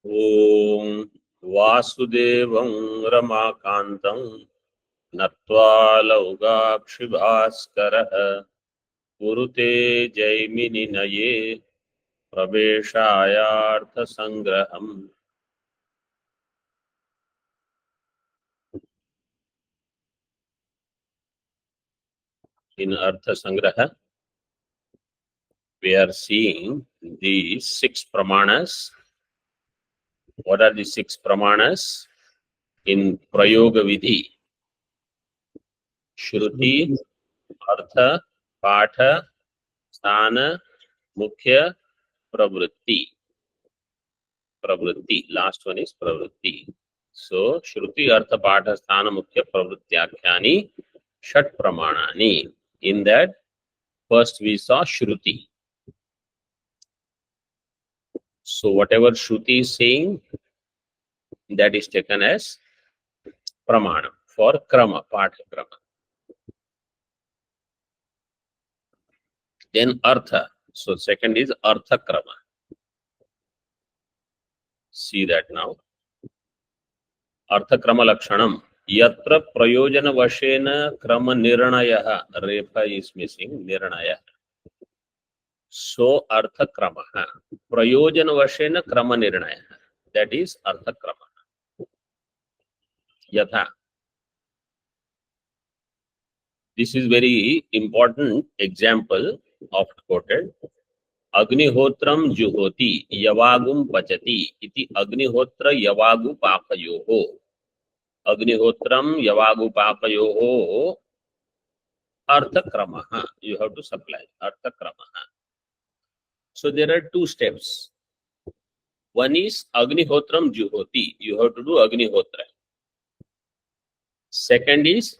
ओम वासुदेवं रमाकान्तं नत्वा लौगाक्षिभास्करः कुरुते जैमिनिनये प्रवेशायार्थसंग्रहम्. In Artha Sangraha, we are seeing the six pramanas. What are the six pramanas? In Prayoga Vidhi, Shruti, Artha, Patha, Sthana, Mukhya, Pravritti. Pravritti. Last one is Pravritti. So, Shruti, Artha, Patha, Sthana, Mukhya, Pravrityakhyani, Shat Pramanani. In that, first we saw Shruti. So, whatever Shruti is saying, that is taken as Pramana for Krama, Patha Krama. Then Artha. So, second is Artha Krama. See that now. Artha Krama Lakshanam. Yatra Prayojana Vashena Krama Nirnaya. Repa is missing. Nirnaya. So, Artha Krama. Prayojana Vashena Krama Nirnaya. That is Artha Krama. Yatha. This is very important example of quoted. Agnihotram juhoti yavagum pachati iti agnihotra yavagu papayoho. Agnihotram yavagu papayoho artha kramaha. You have to supply artha kramaha. So there are two steps. One is Agnihotram juhoti. You have to do Agnihotra. Second is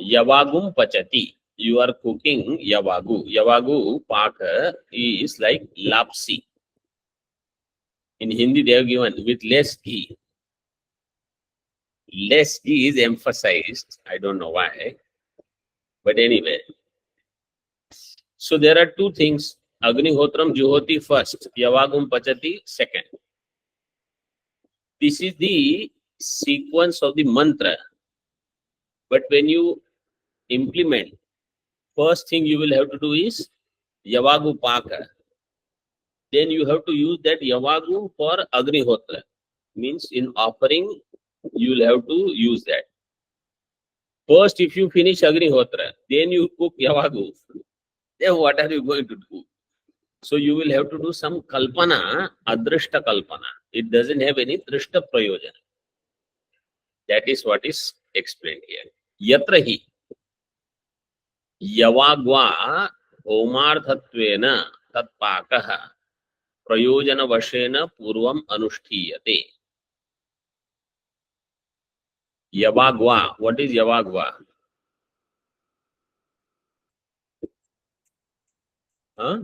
Yavagum pachati. You are cooking Yavagu. Yavagu paka is like lapsi. In Hindi they have given with less ghee. Less ghee is emphasized. I don't know why. But anyway. So there are two things. Agnihotram juhoti first. Yavagum pachati second. This is the sequence of the mantra. But when you implement, first thing you will have to do is Yavagu Paka. Then you have to use that Yavagu for Agnihotra. Means in offering, you will have to use that. First, if you finish Agnihotra, then you cook Yavagu. Then what are you going to do? So you will have to do some Kalpana, Adrishta Kalpana. It doesn't have any Drishta Prayojana. That is what is explained here. Yatrahi Yavagva Homarthatvena Tatpakaha Prayojana Vashena Purvam Anushthiyate. Yavagva. What is Yavagva? Huh?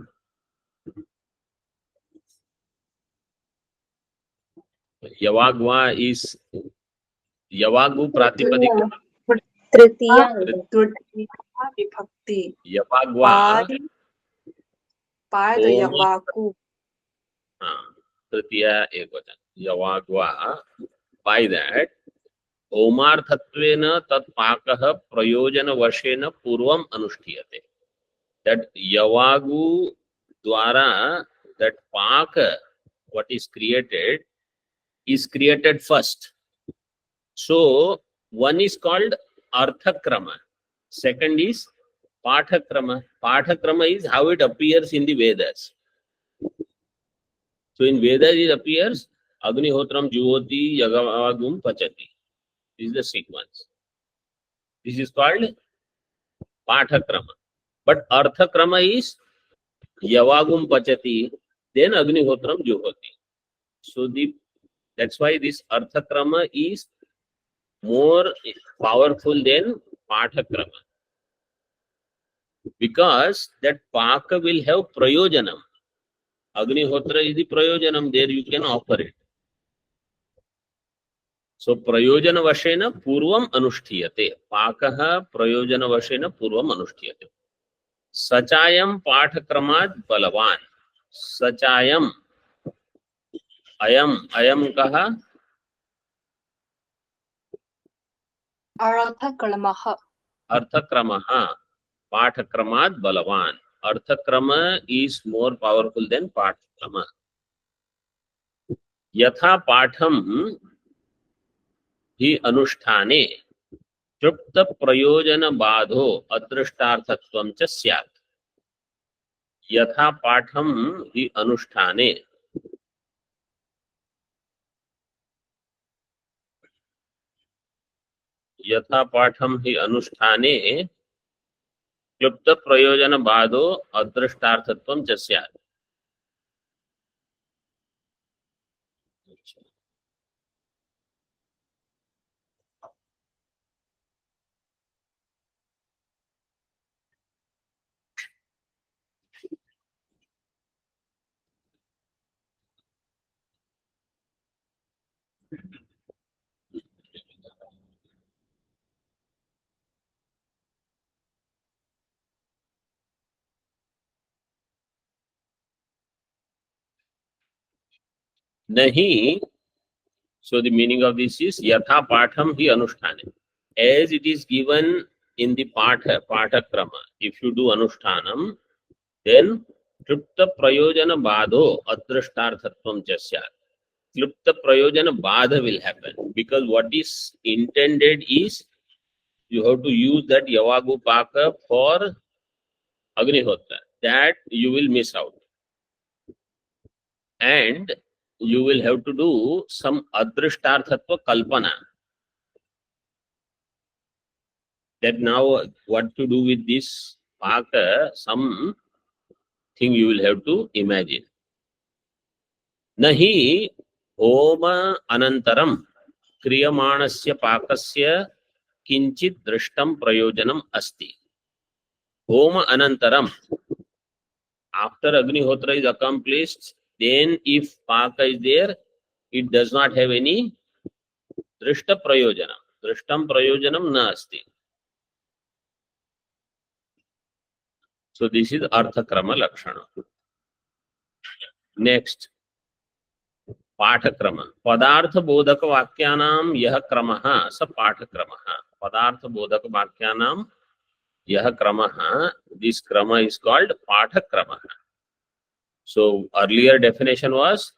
Yavagva is Yavagu Pratipadika. तृतीया विभक्ति Yavagva. पाद यवाकु. Tritiya ekvachan. Yavagva. By that, Omarthatvena tat pakaha prayojana vashena purvam anushthiyate. That Yavagu dwara, that paka, what is created first. So, one is called Arthakrama. Second is Pathakrama. Pathakrama is how it appears in the Vedas. So in Vedas it appears Agnihotram Juhoti Yavagum Pachati. This is the sequence. This is called Pathakrama. But Arthakrama is Yavagum Pachati, then Agnihotram Juhoti. So that's why this Arthakrama is more powerful than Pathakrama. Because that Paka will have Prayojanam. Agnihotra is the Prayojanam, there you can offer it. So Prayojana Vashena Purvam Anushthiyate. Pakaha Prayojana Vashena Purvam Anushthiyate. Sachayam Pathakramat Balavan. Sachayam. अयम अयम कहा अर्थक्रमः अर्थक्रमः पाठक्रमात् बलवान. अर्थक्रम is more powerful than पाठक्रम. यथा पाठम ही अनुष्ठाने तृप्त प्रयोजन बाधो अदृष्टार्थत्वं च स्यात्. यथा पाठम ही अनुष्ठाने यथा पाठम ही अनुष्ठाने क्लुप्त प्रयोजन बाधो अदृष्टार्थत्वं च स्यात्. नहीं. So the meaning of this is yatha patham hi anusthane. As it is given in the pathakrama, if you do anushtanam, then klupta prayojana badho adrishtarthatvam cha syat. Klupta prayojana badha will happen because what is intended is you have to use that yavagu paka for agnihotra. That you will miss out. And you will have to do some adrishtarthatva kalpana. That now what to do with this paka, some thing you will have to imagine. Nahi homa anantaram kriyamanasya pakasya kinchit drishtam prayojanam asti. Homa anantaram, after Agnihotra is accomplished, then if paka is there, it does not have any drishta prayojanam. Drishtam prayojanam na asti. So this is Arthakrama Lakshana. Next, पाठक्रम. पदार्थ बोधक वाक्यानाम यह क्रमः स पाठक्रमः. पदार्थ बोधक वाक्यानाम यह क्रमः, this क्रम is called पाठक्रमः. So earlier definition was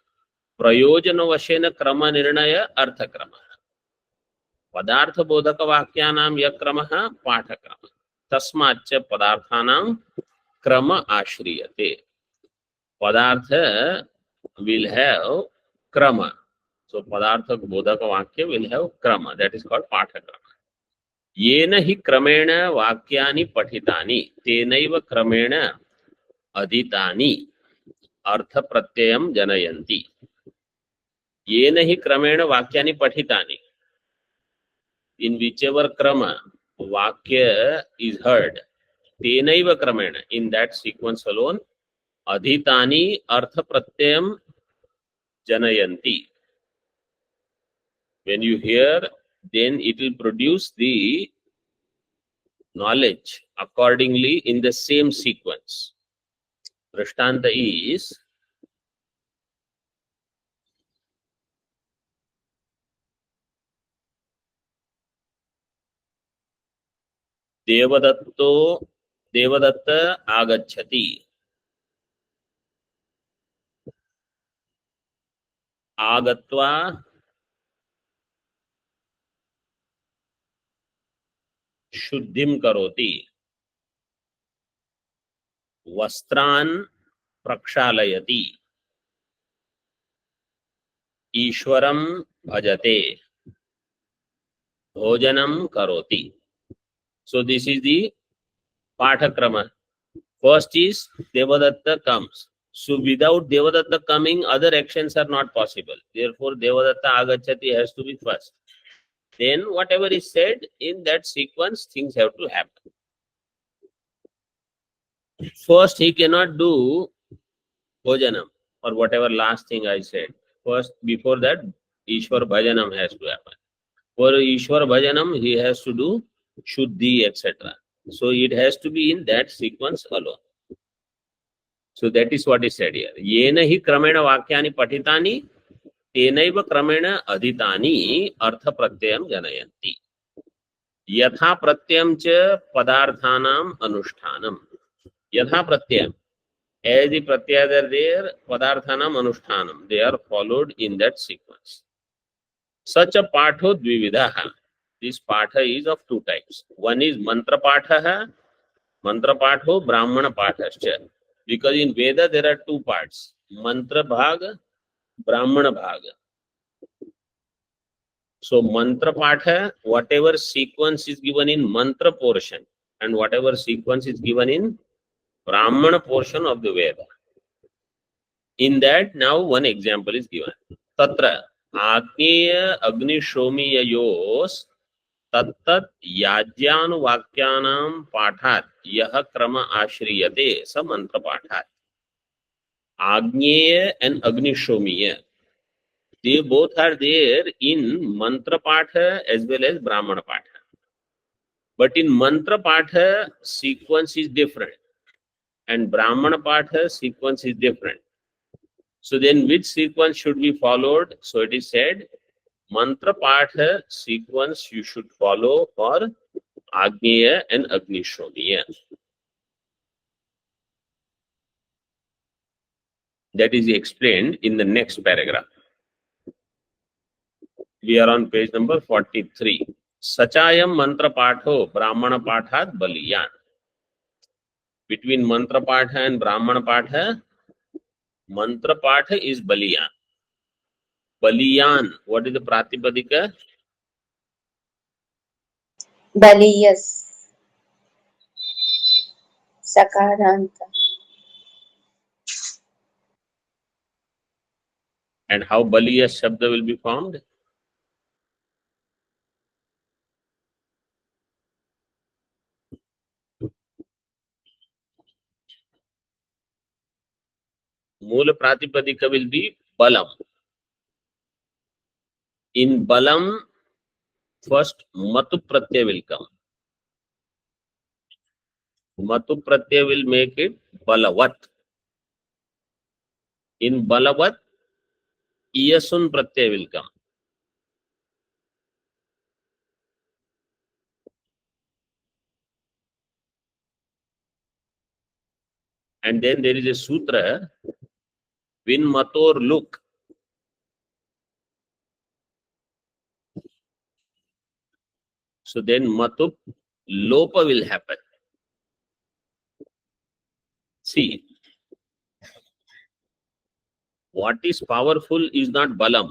प्रयोजन वशेन क्रम निर्णय अर्थक्रमः. पदार्थ बोधक वाक्यानाम यह क्रमः पाठक्रमः. तस्माच्च पदार्थानां क्रम आश्रियते. पदार्थ will have krama. So padartha bodhaka vakya will have krama. That is called pathakrama. Yena hi kramena vakyani pathitani tenaiva kramena adhitani artha pratyayam janayanti. Yena hi kramena vakyani pathitani. In whichever krama vakya is heard, tenaiva kramena, in that sequence alone, adhitani artha pratyayam janayanti. When you hear, then it will produce the knowledge accordingly in the same sequence. Drishtanta is Devadatta agacchati. Agatva शुद्धिम करोति. वस्त्रान् प्रक्षालयति. ईश्वरं भजते. भोजनम करोति. So this is the Pathakrama. First is Devadatta comes. So without Devadatta coming, other actions are not possible. Therefore, Devadatta agacchati has to be first. Then whatever is said in that sequence, things have to happen. First, he cannot do bhojanam or whatever last thing I said. First, before that, Ishwar bhajanam has to happen. For Ishwar bhajanam, he has to do shuddhi, etc. So it has to be in that sequence alone. So that is what is said here. Yena hi kramena vakyani patitani तेनैव क्रमेण अधीतानि अर्थ प्रत्ययं जनयन्ति। यथा प्रत्ययं च पदार्थानाम् अनुष्ठानम्। यथा प्रत्ययम्, as the pratyas are there, padarthanam anushtanam, they are followed in that sequence. Such a patho dvividaha. This patha is of two types. One is mantra patha, mantra patho, brahmana pathascha. Because in Veda there are two parts, mantra bhaga, brahmana bhaga. So mantra patha, whatever sequence is given in mantra portion and whatever sequence is given in brahmana portion of the Veda. In that, now one example is given. Tatra Agneya Agnishomiyayos Tattat Yajyanuvakkyanam Pathat Yah Krama Ashriyate Sa Mantra Pathat. Agneya and Agnishomiya, they both are there in Mantra Patha as well as Brahmana Patha. But in Mantra Patha, sequence is different and Brahmana Patha sequence is different. So then which sequence should be followed? So it is said, mantra patha sequence you should follow for Agneya and Agnishomiya. That is explained in the next paragraph. We are on page number 43. Sachayam mantra patho brahmana pathat baliyan. Between mantra patha and brahmana patha, mantra patha is baliyan. Baliyan, what is the pratipadika? Baliyas. Sakaranta. And how baliya shabda will be formed? Moola pratipadika will be balam. In balam, first matu pratyaya will come. Matu pratyaya will make it balavat. In balavat, iyasun pratyaya will come. And then there is a sutra, vin mator look. So then matu lopa will happen. See, what is powerful is not balam.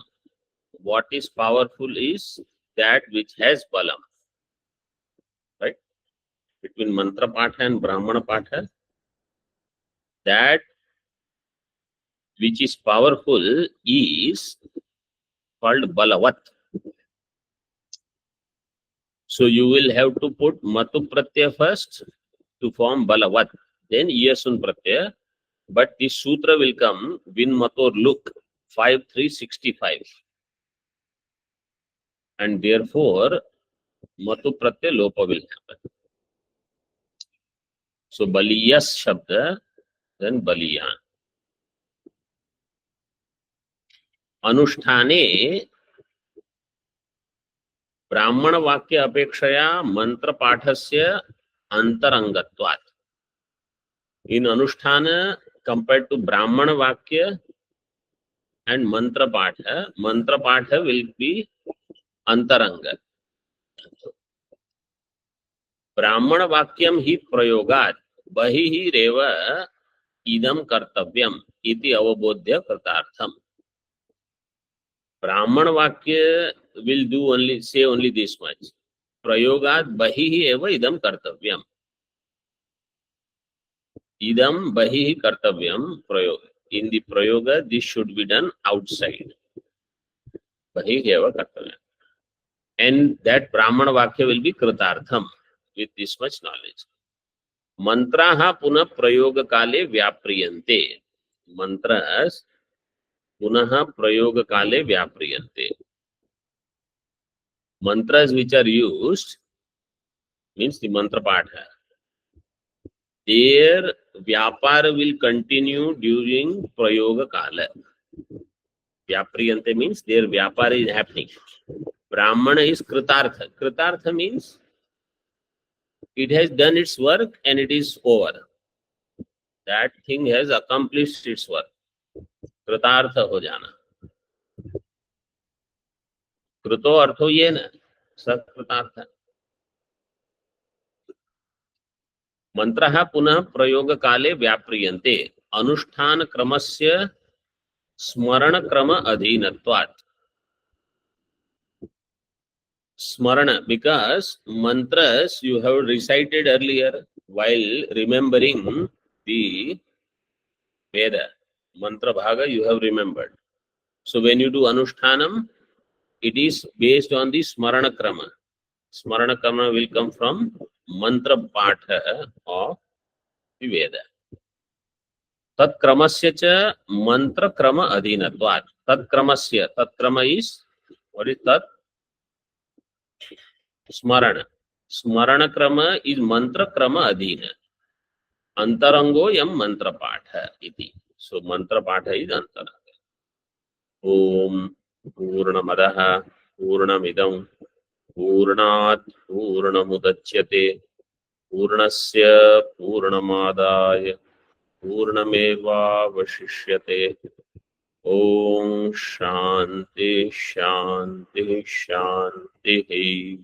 What is powerful is that which has balam. Right? Between mantra patha and brahmana patha, that which is powerful is called balavat. So you will have to put matu pratyaya first to form balavat, then yasun pratyaya. But this sutra will come vin mator look 5.365, and therefore matu pratyaya lopa will happen. So baliyas shabda, then baliyan. अनुष्ठाने ब्राह्मण वाक्य अपेक्षया मंत्र पाठस्य अंतरंगत्वात्. In anusthana, compared to brahmana vakya and mantra patha will be antaranga. Brahmana vakyam hi prayogat bahihi reva idam kartavyam iti avabodhya kartartham. Brahmana vakya will do only, say only this much. Prayogat bahihi eva idam kartavyam. Idam bahihi kartavyam prayoga. In the prayoga, this should be done outside. Bahihi eva kartavyam. And that Brahmana vakya will be kritartham with this much knowledge. Mantraha puna prayoga kale vyapriyante. Mantras punaha prayoga kale vyapriyante. Mantras which are used means the mantra patha. Their vyapara will continue during prayoga kala. Vyapriyante means their vyapar is happening. Brahmana is kritartha. Kritartha means it has done its work and it is over. That thing has accomplished its work. कृतार्थ हो जाना. कृतो अर्थो ये न सकृतार्थ. मंत्रः पुनः प्रयोग काले व्याप्रियन्ते अनुष्ठान क्रमस्य स्मरण क्रम अधीनत्वात्. Smarana, because mantras you have recited earlier while remembering the Veda. Mantra bhaga you have remembered. So when you do Anushtanam, it is based on the Smarana Krama. Smarana Krama will come from Mantra Patha of the Veda. Tat Kramasya cha Mantra Krama Adhinatvat. Tat Kramasya. Tat Krama is, what is Tat? Smarana. Smarana Krama is Mantra Krama Adhina. Antarango yam mantra patha iti. So mantra patha is antaranga. Om Purnamadaha Purnamidam Purnat Purnamudachyate Purnasya Purnamadaya Purnameva Vashishyate. Om Shanti Shanti Shanti.